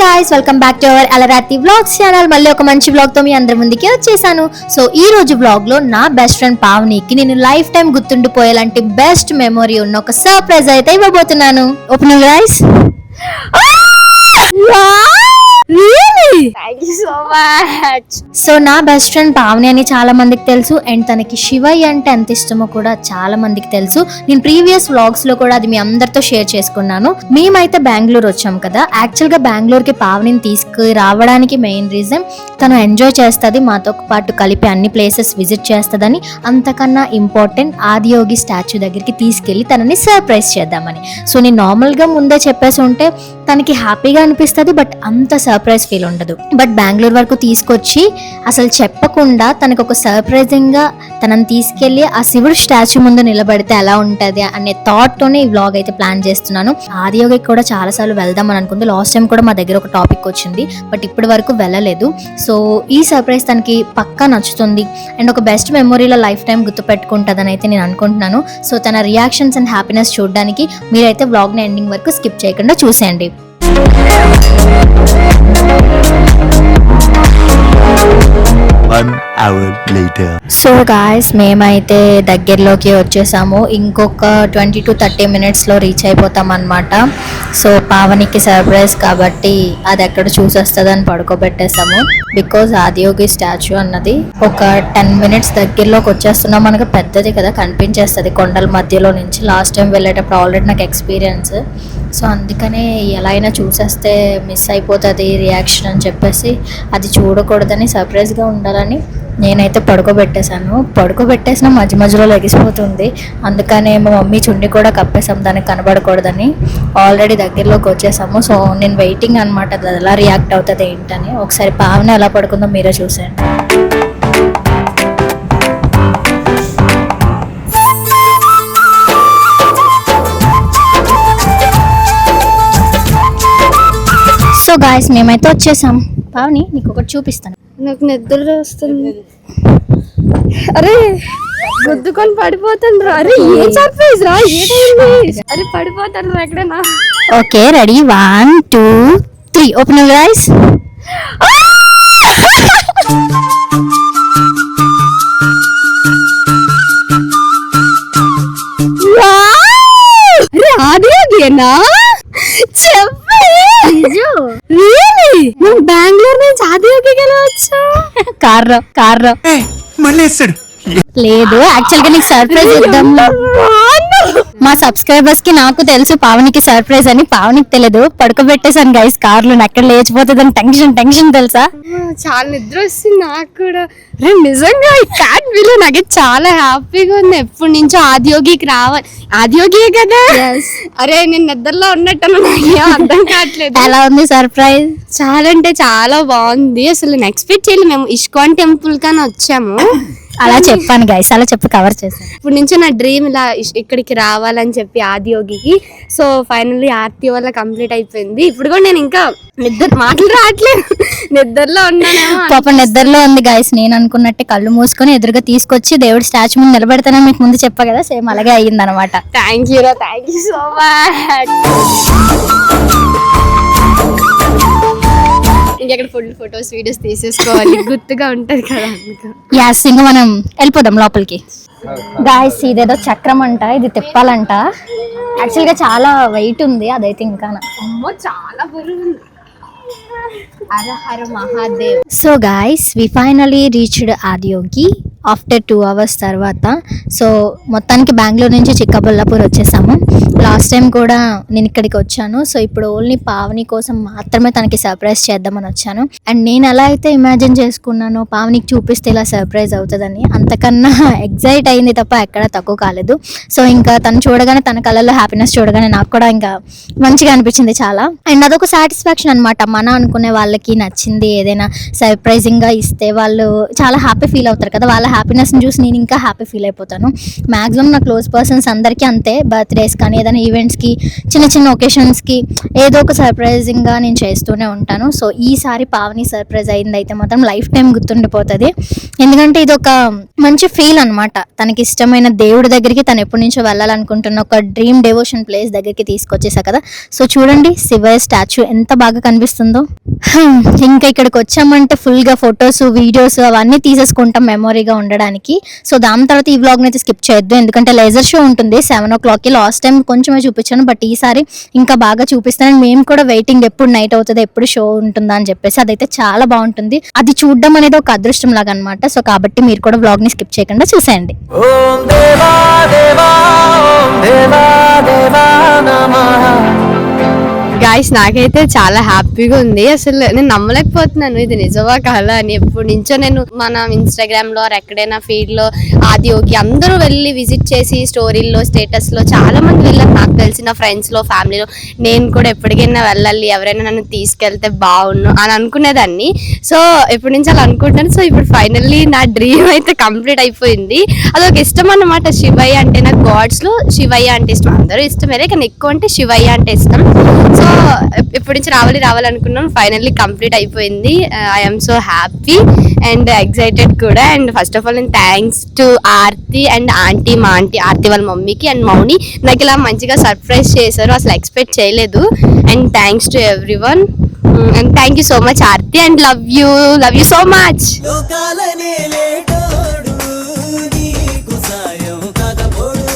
Guys, welcome back to our అలరాతి vlogs channel. మళ్ళీ ఒక మంచి వ్లాగ్ తో మీ అందరి ముందుకి వచ్చేసాను. సో ఈ రోజు వ్లాగ్ లో నా బెస్ట్ ఫ్రెండ్ పావనికి నేను లైఫ్ టైం గుర్తుండిపోయేలాంటి బెస్ట్ మెమొరీ ఉన్న ఒక సర్ప్రైజ్ అయితే ఇవ్వబోతున్నాను. Open guys. సో నా బెస్ట్ ఫ్రెండ్ పావని అని చాలా మందికి తెలుసు, అండ్ తనకి శివయ్య అంటే ఎంత ఇష్టమో కూడా చాలా మందికి తెలుసు. నేను ప్రీవియస్ వ్లాగ్స్ లో కూడా అది మీ అందరితో షేర్ చేసుకున్నాను. మేమైతే బెంగళూరు వచ్చాం కదా. యాక్చువల్ గా బెంగళూరుకి పావనిని తీసుకురావడానికి మెయిన్ రీజన్ తను ఎంజాయ్ చేస్తుంది, మాతో పాటు కలిపి అన్ని ప్లేసెస్ విజిట్ చేస్తుందని. అంతకన్నా ఇంపార్టెంట్ ఆదియోగి స్టాచ్యూ దగ్గరికి తీసుకెళ్లి తనని సర్ప్రైజ్ చేద్దామని. సో నేను నార్మల్ గా ముందే చెప్పేసి ఉంటే తనకి హ్యాపీగా అనిపిస్తుంది, బట్ అంత సర్ప్రైజ్ ఫీల్ ఉండదు. బట్ బెంగళూరు వరకు తీసుకొచ్చి అసలు చెప్పకుండా తనకు ఒక సర్ప్రైజింగ్ గా తనని తీసుకెళ్లి ఆ శివుడు స్టాచ్యూ ముందు నిలబడితే ఎలా ఉంటది అనే థాట్ తోనే ఈ వ్లాగ్ అయితే ప్లాన్ చేస్తున్నాను. ఆదియోగికి కూడా చాలా సార్లు వెళ్దాం అని అనుకుంది. లాస్ట్ టైం కూడా మా దగ్గర ఒక టాపిక్ వచ్చింది, బట్ ఇప్పటి వరకు వెళ్ళలేదు. సో ఈ సర్ప్రైజ్ తనకి పక్కా నచ్చుతుంది అండ్ ఒక బెస్ట్ మెమొరీలో లైఫ్ టైం గుర్తు పెట్టుకుంటుందని అయితే నేను అనుకుంటున్నాను. సో తన రియాక్షన్స్ అండ్ హ్యాపీనెస్ చూడడానికి మీరైతే వ్లాగ్ని ఎండింగ్ వరకు స్కిప్ చేయకుండా చూసేయండి. సో గాయస్, మేమైతే దగ్గరలోకి వచ్చేసాము. ఇంకొక 20 to 30 minutes లో రీచ్ అయిపోతాం అన్నమాట. సో పావనికి సర్ప్రైజ్ కాబట్టి అది ఎక్కడ చూసేస్తుందని పడుకోబెట్టేసాము. బికాజ్ ఆదియోగి స్టాచ్యూ అన్నది ఒక 10 minutes దగ్గరలోకి వచ్చేస్తున్నాం. మనకు పెద్దది కదా, కనిపించేస్తుంది కొండల మధ్యలో నుంచి. లాస్ట్ టైం వెళ్ళేటప్పుడు ఆల్రెడీ నాకు ఎక్స్పీరియన్స్. సో అందుకనే ఎలా అయినా చూసేస్తే మిస్ అయిపోతుంది రియాక్షన్ అని చెప్పేసి అది చూడకూడదని, సర్ప్రైజ్గా ఉండాలని నేనైతే పడుకోబెట్టేశాను. పడుకోబెట్టేసిన మధ్య మధ్యలో లెగిసిపోతుంది. అందుకనే మా మమ్మీ చుండి కూడా కప్పేసాం దానికి కనబడకూడదని. ఆల్రెడీ దగ్గరలోకి వచ్చేసాము. సో నేను వెయిటింగ్ అనమాట, అది ఎలా రియాక్ట్ అవుతుంది ఏంటని. ఒకసారి పావని ఎలా పడుకుందో మీరే చూసేయండి. సో గాయస్, మేమైతే వచ్చేసాం. పావని నీకు ఒకటి చూపిస్తాను. నాకు నిద్ర వస్తుంది. అరే గుద్దుకొని పడిపోతాను రా. అరే ఏ సర్ప్రైజ్ రా, అరే పడిపోతాను రా ఎక్కడైనా. Okay ready, 1 2 3 open your eyes. ఆదియోగినా బెంగళూరు నుంచి ఆదియోగికి ఎలా వచ్చా? కార్లో మళ్ళీ వేస్తాడు. లేదు, యాక్చువల్ గా నీకు సర్ప్రైజ్ ఇద్దాం. మా సబ్స్క్రైబర్స్ కి నాకు తెలుసు పావనికి సర్ప్రైజ్ అని, పావనికి తెలియదు. పడుకోబెట్టేసాను గైస్ కార్లో. ఎక్కడ లేచిపోతుందని టెన్షన్ తెలుసా. చాలా నిద్ర వస్తుంది నాకు కూడా. నిజంగా ఈ క్యాట్ వీలో నాకు చాలా హ్యాపీగా ఉంది. ఎప్పటి నుంచో ఆదియోగికి రావాలి. ఆదియోగియే కదా. అరే నేను నిద్రలో ఉన్నట్టు నాకు అర్థం కావట్లేదు. ఎలా ఉంది సర్ప్రైజ్? చాలా అంటే చాలా బాగుంది. అసలు ఎక్స్పెక్ట్ చేయలేదు. మేము ఇస్కాన్ టెంపుల్ కానీ వచ్చాము. అలా చెప్పాను గైస్, అలా చెప్పి కవర్ చేశాను. ఇప్పుడు నుంచి నా డ్రీమ్ ఇలా ఇక్కడికి రావాలని చెప్పి ఆదియోగికి. సో ఫైనల్లీ ఆర్తి వల్ల కంప్లీట్ అయిపోయింది. ఇప్పుడు కూడా నేను ఇంకా మాటలు రావట్లేదు, నిద్రలో ఉన్నానేమో. పాప నిద్రలో ఉంది గైస్. నేను అనుకున్నట్టే కళ్ళు మూసుకొని ఎదురుగా తీసుకొచ్చి దేవుడి స్టాచ్యూ ముందు నిలబెడతానని మీకు ముందు చెప్పా కదా, సేమ్ అలాగే అయ్యింది అనమాట. Thank you so much. ఇంకెక్కడ ఫుల్ ఫొటోస్ వీడియోస్ తీసేసుకోవాలి, గుర్తుగా ఉంటది కదా. యాస్, ఇంకా మనం వెళ్ళిపోదాం లోపలికి. గాయస్, ఇదేదో చక్రం అంట, ఇది తిప్పాలంట. యాక్చువల్ గా చాలా వెయిట్ ఉంది, అదైతే ఇంకా చాలా బరువు. Hara Hara Mahadev. So guys, we finally reached Adiyogi after 2 hours తర్వాత. సో మొత్తానికి బెంగళూరు నుంచి చిక్కబల్లాపూర్ వచ్చేసాము. లాస్ట్ టైం కూడా నేను ఇక్కడికి వచ్చాను. సో ఇప్పుడు ఓన్లీ పావని కోసం మాత్రమే తనకి సర్ప్రైజ్ చేద్దామని వచ్చాను. అండ్ నేను ఎలా అయితే ఇమాజిన్ చేసుకున్నానో పావనికి చూపిస్తే ఇలా సర్ప్రైజ్ అవుతుందని, అంతకన్నా ఎగ్జైట్ అయింది తప్ప ఎక్కడ తక్కువ కాలేదు. సో ఇంకా తను చూడగానే, తన కళ్ళల్లో హ్యాపీనెస్ చూడగానే నాకు కూడా ఇంకా మంచిగా అనిపించింది చాలా. అండ్ అదొక సాటిస్ఫాక్షన్ అనమాట. మన అనుకునే వాళ్ళకి నచ్చింది ఏదైనా సర్ప్రైజింగ్ గా ఇస్తే వాళ్ళు చాలా హ్యాపీ ఫీల్ అవుతారు కదా. వాళ్ళ హ్యాపీనెస్ని చూసి నేను ఇంకా హ్యాపీ ఫీల్ అయిపోతాను. మ్యాక్సిమం నా క్లోజ్ పర్సన్స్ అందరికీ అంతే, బర్త్డేస్ కానీ ఏదైనా ఈవెంట్స్కి చిన్న చిన్న ఒకేషన్స్కి ఏదో ఒక సర్ప్రైజింగ్గా నేను చేస్తూనే ఉంటాను. సో ఈసారి పావని సర్ప్రైజ్ అయిందైతే మాత్రం లైఫ్ టైం గుర్తుండిపోతుంది. ఎందుకంటే ఇది ఒక మంచి ఫీల్ అనమాట. తనకి ఇష్టమైన దేవుడి దగ్గరికి తను ఎప్పటి నుంచో వెళ్ళాలనుకుంటున్న ఒక డ్రీమ్ డెవోషన్ ప్లేస్ దగ్గరికి తీసుకొచ్చేసా కదా. సో చూడండి శివయ్య స్టాచ్యూ ఎంత బాగా కనిపిస్తుందో. ఇంకా ఇక్కడికి వచ్చామంటే ఫుల్గా ఫొటోస్ వీడియోస్ అవన్నీ తీసేసుకుంటాం మెమొరీగా ఉండడానికి. సో దాని తర్వాత ఈ వ్లాగ్ని అయితే స్కిప్ చేయొద్దు, ఎందుకంటే లేజర్ షో ఉంటుంది 7 o'clockకి. లాస్ట్ టైం కొంచెమే చూపించాను, బట్ ఈసారి ఇంకా బాగా చూపిస్తాను. మేము కూడా వెయిటింగ్ ఎప్పుడు నైట్ అవుతుంది, ఎప్పుడు షో ఉంటుందా అని చెప్పేసి. అదైతే చాలా బాగుంటుంది, అది చూడడం అనేది ఒక అదృష్టం లాగా అనమాట. సో కాబట్టి మీరు కూడా వ్లాగ్ని స్కిప్ చేయకుండా చూసేయండి. ఓం దేవా దేవా ఓం దేవా దేవా నమః. గాయస్ నాకైతే చాలా హ్యాపీగా ఉంది. అసలు నేను నమ్మలేకపోతున్నాను ఇది నిజమా కాదా అని. ఎప్పటి నుంచో నేను మన ఇన్స్టాగ్రామ్ లో ఎక్కడైనా ఫీడ్ లో ఆదియోగి అందరూ వెళ్ళి విజిట్ చేసి స్టోరీల్లో స్టేటస్ లో చాలా మంది వెళ్ళారు, నాకు తెలిసిన ఫ్రెండ్స్ లో ఫ్యామిలీలో. నేను కూడా ఎప్పటికైనా వెళ్ళాలి, ఎవరైనా నన్ను తీసుకెళ్తే బాగుండు అని అనుకునేదాన్ని. సో ఎప్పటి నుంచి అలా అనుకుంటాను. సో ఇప్పుడు ఫైనల్లీ నా డ్రీమ్ అయితే కంప్లీట్ అయిపోయింది. అదొక ఇష్టం అన్నమాట. శివయ్య అంటే నాకు గాడ్స్ లో శివయ్య అంటే ఇష్టం, అందరూ ఇష్టమే కానీ ఎక్కువ అంటే శివయ్య అంటే ఇష్టం. సో ఇప్పటి నుంచి రావాలనుకున్నాను, ఫైనల్లీ కంప్లీట్ అయిపోయింది. I'm so happy and excited కూడా. అండ్ ఫస్ట్ ఆఫ్ ఆల్ నేను thanks to Aarti and aunty, మా ఆర్తి వాళ్ళ మమ్మీకి అండ్ మౌని నాకు ఇలా మంచిగా సర్ప్రైజ్ చేశారు, అసలు ఎక్స్పెక్ట్ చేయలేదు. And thanks to everyone and thank you so much Aarti and love you so much. లోకాలనే లేటోడు నీకు సాయం కదపోడు.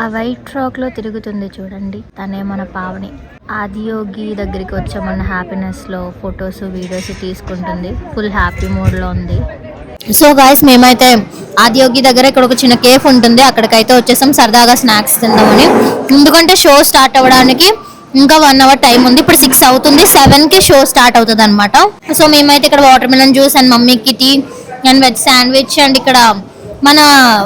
ఆ వైట్ ఫ్రాక్లో తిరుగుతుంది చూడండి, తనే మన పావని. ఆదియోగి దగ్గరికి వచ్చామన్న హ్యాపీనెస్లో ఫొటోస్ వీడియోస్ తీసుకుంటుంది, ఫుల్ హ్యాపీ మూడ్లో ఉంది. సో గాయస్ మేమైతే ఆదియోగి దగ్గర ఇక్కడ ఒక చిన్న కేఫ్ ఉంటుంది, అక్కడికైతే వచ్చేసాం సరదాగా స్నాక్స్ తిందామని. ఎందుకంటే షో స్టార్ట్ అవ్వడానికి ఇంకా 1 hour టైం ఉంది. ఇప్పుడు 6 అవుతుంది, 7కి షో స్టార్ట్ అవుతుంది అనమాట. సో మేమైతే ఇక్కడ వాటర్ మిలన్ జ్యూస్ అండ్ మమ్మీకి tea and veg sandwich and ఇక్కడ మన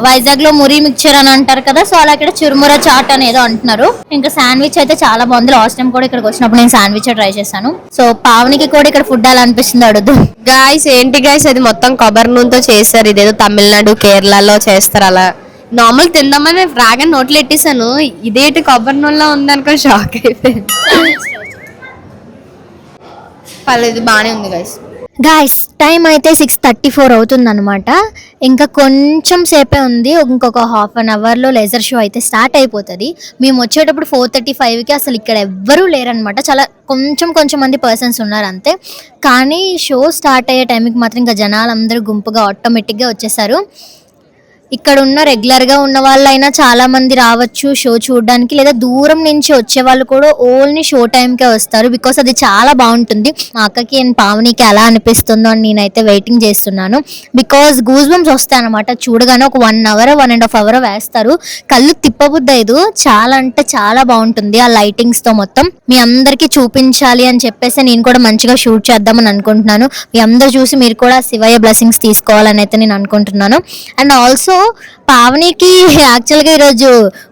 వైజాగ్ లో మురి మిక్చర్ అని అంటారు కదా, సో అలా ఇక్కడ చురుముర చాట్ అని ఏదో అంటున్నారు. ఇంకా శాండ్విచ్ అయితే చాలా బాగుంది. లాస్ట్ టైం కూడా ఇక్కడికి వచ్చినప్పుడు నేను శాండ్విచ్ ట్రై చేశాను. సో పావనికి కూడా ఇక్కడ ఫుడ్ అలా అనిపిస్తుంది, అడుగుదు. గాయస్ ఏంటి గాయస్ అది మొత్తం కొబ్బరి నూనెతో చేస్తారు, ఇదేదో తమిళనాడు కేరళలో చేస్తారు. అలా నార్మల్ తిందామని రాగా నోట్లు ఎట్టేసాను, ఇదేంటి కొబ్బరి నూనెలో ఉందనుకో షాక్ అయిపోయింది. పర్లేదు బాగానే ఉంది గాయస్. గాయస్ టైం అయితే 6:34 అవుతుంది అనమాట. ఇంకా కొంచెం సేపే ఉంది, ఇంకొక హాఫ్ అన్ అవర్లో లేజర్ షో అయితే స్టార్ట్ అయిపోతుంది. మేము వచ్చేటప్పుడు 4:35కి అసలు ఇక్కడ ఎవ్వరూ లేరనమాట, చాలా కొంచెం మంది పర్సన్స్ ఉన్నారు అంతే. కానీ షో స్టార్ట్ అయ్యే టైంకి మాత్రం ఇంకా జనాలు అందరూ గుంపుగా ఆటోమేటిక్గా వచ్చేసారు. ఇక్కడ ఉన్న రెగ్యులర్గా ఉన్న వాళ్ళైనా చాలా మంది రావచ్చు షో చూడడానికి, లేదా దూరం నుంచి వచ్చే వాళ్ళు కూడా ఓన్లీ షో టైంకే వస్తారు, బికాస్ అది చాలా బాగుంటుంది. మా అక్కకి అండ్ పావనికి ఎలా అనిపిస్తుందో అని నేనైతే వెయిటింగ్ చేస్తున్నాను. బికాస్ గూస్ బంప్స్ వస్తాయి అనమాట చూడగానే. ఒక 1 hour 1.5 hour వేస్తారు, కళ్ళు తిప్పబుద్దైదు. చాలా అంటే చాలా బాగుంటుంది ఆ లైటింగ్స్తో మొత్తం. మీ అందరికీ చూపించాలి అని చెప్పేసి నేను కూడా మంచిగా షూట్ చేద్దామని అనుకుంటున్నాను. మీ అందరూ చూసి మీరు కూడా శివయ్య బ్లెస్సింగ్స్ తీసుకోవాలని అయితే నేను అనుకుంటున్నాను. అండ్ ఆల్సో పావనికి యాక్చువల్గా ఈరోజు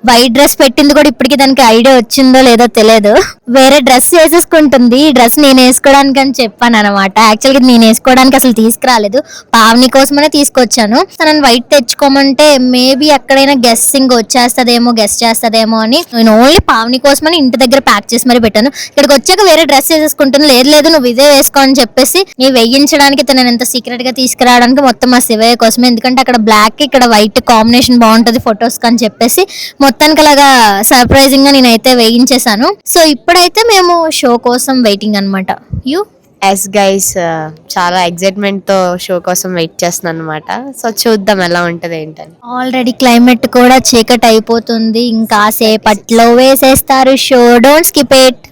వైట్ డ్రెస్ పెట్టింది కూడా ఇప్పటికి దానికి ఐడియా వచ్చిందో లేదో తెలియదు. వేరే డ్రెస్ వేసేసుకుంటుంది, ఈ డ్రెస్ నేను వేసుకోవడానికి అని చెప్పాను అనమాట. యాక్చువల్గా నేను వేసుకోవడానికి అసలు తీసుకురాలేదు, పావని కోసమనే తీసుకొచ్చాను. తనని వైట్ తెచ్చుకోమంటే మేబీ ఎక్కడైనా గెస్సింగ్ గెస్ట్ చేస్తుందేమో అని నేను ఓన్లీ పావని కోసమని ఇంటి దగ్గర ప్యాక్ చేసి మరి పెట్టాను. ఇక్కడికి వచ్చాక వేరే డ్రెస్ వేసేసుకుంటుంది. లేదు నువ్వు ఇదే వేసుకో అని చెప్పేసి నీ వేయించడానికి తనని ఎంత సీక్రెట్ గా తీసుకురావడానికి మొత్తం మా శివయ్య కోసమే. ఎందుకంటే అక్కడ బ్లాక్ ఇక్కడ వైట్ కాంబినేషన్ బాగుంటది ఫొటోస్ అని చెప్పేసి మొత్తానికి అలాగా సర్ప్రైజింగ్ గా నేనైతే వేయించేసాను. సో ఇప్పుడైతే మేము షో కోసం వెయిటింగ్ అనమాట. యూ ఎస్ గైస్ చాలా ఎక్సైట్మెంట్ తో షో కోసం వెయిట్ చేస్తున్నాను అనమాట. సో చూద్దాం ఎలా ఉంటది ఏంటని. ఆల్రెడీ క్లైమేట్ కూడా చీకటి అయిపోతుంది, ఇంకా సేపట్లో వేసేస్తారు show. Don't skip it.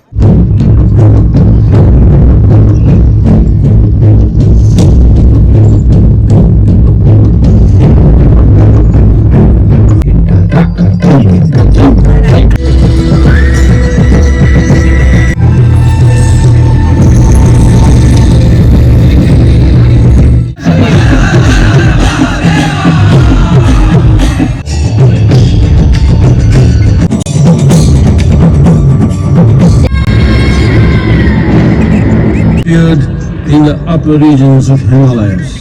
In the upper regions of Himalayas.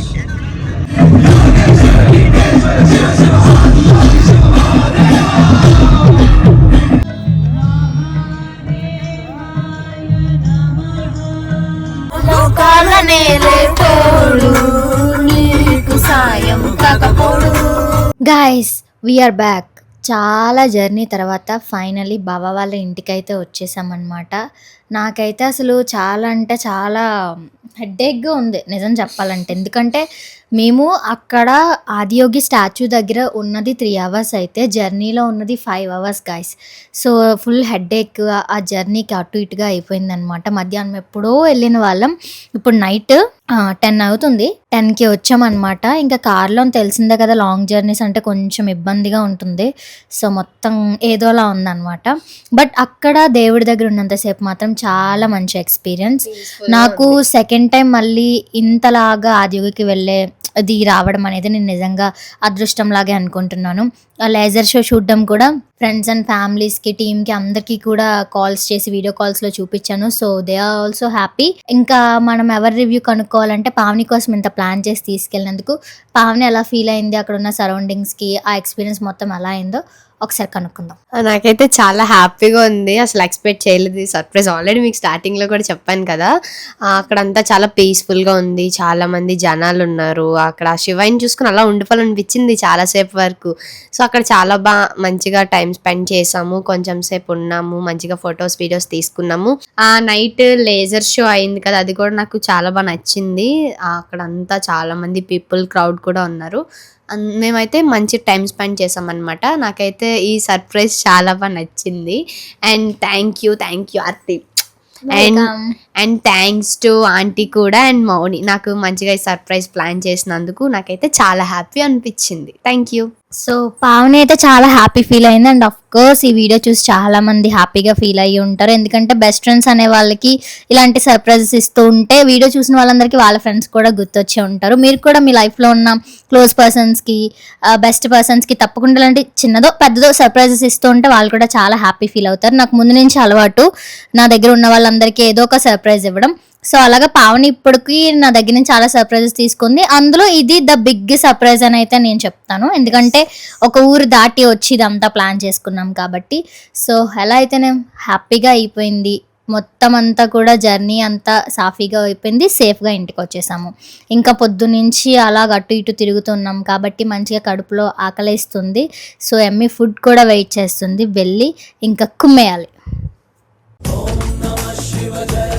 Guys we are back. చాలా జర్నీ తర్వాత ఫైనలీ బావ వాళ్ళ ఇంటికైతే వచ్చేసామన్నమాట. నాకైతే అసలు చాలా అంటే చాలా హెడ్ఏక్గా ఉంది నిజం చెప్పాలంటే. ఎందుకంటే మేము అక్కడ ఆదియోగి స్టాచ్యూ దగ్గర ఉన్నది 3 అవర్స్ అయితే జర్నీలో ఉన్నది 5 hours guys. So full headache, ఆ జర్నీకి అటు ఇటుగా అయిపోయిందనమాట. మధ్యాహ్నం ఎప్పుడో వెళ్ళిన వాళ్ళం, ఇప్పుడు నైట్ 10 అవుతుంది. 10కి వచ్చామన్నమాట. ఇంకా కార్లో తెలిసిందే కదా, లాంగ్ జర్నీస్ అంటే కొంచెం ఇబ్బందిగా ఉంటుంది. సో మొత్తం ఏదోలా ఉందన్నమాట. బట్ అక్కడ దేవుడి దగ్గర ఉన్నంతసేపు మాత్రం చాలా మంచి ఎక్స్పీరియన్స్. నాకు సెకండ్ టైం మళ్ళీ ఇంతలాగా ఆదియోగికి వెళ్ళే అది రావడం అనేది నేను నిజంగా అదృష్టం లాగే అనుకుంటున్నాను. లేజర్ షో చూడడం కూడా ఫ్రెండ్స్ అండ్ ఫ్యామిలీస్కి, టీమ్కి అందరికీ కూడా కాల్స్ చేసి వీడియో కాల్స్లో చూపించాను. So they are also happy. ఇంకా మనం ఎవరి రివ్యూ కనుక్కోవాలంటే పావని కోసం ఇంత ప్లాన్ చేసి తీసుకెళ్ళినందుకు పావని ఎలా ఫీల్ అయింది, అక్కడ ఉన్న సరౌండింగ్స్కి ఆ ఎక్స్పీరియన్స్ మొత్తం ఎలా అయిందో ఒకసారి కనుక్కుందాం. నాకైతే చాలా హ్యాపీగా ఉంది. అసలు ఎక్స్పెక్ట్ చేయలేదు ఈ సర్ప్రైజ్. ఆల్రెడీ మీకు స్టార్టింగ్లో కూడా చెప్పాను కదా, అక్కడంతా చాలా పీస్ఫుల్గా ఉంది, చాలా మంది జనాలు ఉన్నారు. అక్కడ శివయ్యని చూసుకుని అలా ఉండిపోవాలనిపించింది చాలాసేపు వరకు. సో అక్కడ చాలా మంచిగా టైం స్పెండ్ చేసాము, కొంచెం సేపు ఉన్నాము, మంచిగా ఫొటోస్ వీడియోస్ తీసుకున్నాము. ఆ నైట్ లేజర్ షో అయింది కదా, అది కూడా నాకు చాలా బాగా నచ్చింది. అక్కడ అంతా చాలా మంది పీపుల్ క్రౌడ్ కూడా ఉన్నారు. మేమైతే మంచి టైం స్పెండ్ చేసామన్నమాట. నాకైతే ఈ సర్ప్రైజ్ చాలా బాగా నచ్చింది. And thank you Aarti. And thanks to aunty కూడా అండ్ మౌని, నాకు మంచిగా ఈ సర్ప్రైజ్ ప్లాన్ చేసినందుకు నాకైతే చాలా హ్యాపీ అనిపించింది. Thank you. సో పావని అయితే చాలా హ్యాపీ ఫీల్ అయింది. అండ్ ఆఫ్ కోర్స్ ఈ వీడియో చూసి చాలా మంది హ్యాపీగా ఫీల్ అయ్యి ఉంటారు. ఎందుకంటే బెస్ట్ ఫ్రెండ్స్ అనే వాళ్ళకి ఇలాంటి సర్ప్రైజెస్ ఇస్తూ ఉంటే వీడియో చూసిన వాళ్ళందరికీ వాళ్ళ ఫ్రెండ్స్ కూడా గుర్తొచ్చే ఉంటారు. మీరు కూడా మీ లైఫ్లో ఉన్న క్లోజ్ పర్సన్స్కి, బెస్ట్ పర్సన్స్కి తప్పకుండా ఇలాంటి చిన్నదో పెద్దదో సర్ప్రైజెస్ ఇస్తూ ఉంటే వాళ్ళు కూడా చాలా హ్యాపీ ఫీల్ అవుతారు. నాకు ముందు నుంచి అలవాటు నా దగ్గర ఉన్న వాళ్ళందరికీ ఏదో ఒక సర్ప్రైజ్ ఇవ్వడం. సో అలాగా పావని ఇప్పటికి నా దగ్గర నుంచి చాలా సర్ప్రైజెస్ తీసుకుంది. అందులో ఇది ద బిగ్ సర్ప్రైజ్ అని అయితే నేను చెప్తాను. ఎందుకంటే ఒక ఊరు దాటి వచ్చి ఇదంతా ప్లాన్ చేసుకున్నాం కాబట్టి. సో ఎలా అయితేనే హ్యాపీగా అయిపోయింది. మొత్తం అంతా కూడా జర్నీ అంతా సాఫీగా అయిపోయింది, సేఫ్గా ఇంటికి వచ్చేసాము. ఇంకా పొద్దునుంచి అలా అటు ఇటు తిరుగుతున్నాం కాబట్టి మంచిగా కడుపులో ఆకలిస్తుంది. సో ఎమ్మి ఫుడ్ కూడా వెయిట్ చేస్తుంది, వెళ్ళి ఇంకా కుమ్మేయాలి. ఓం నమః శివాయ.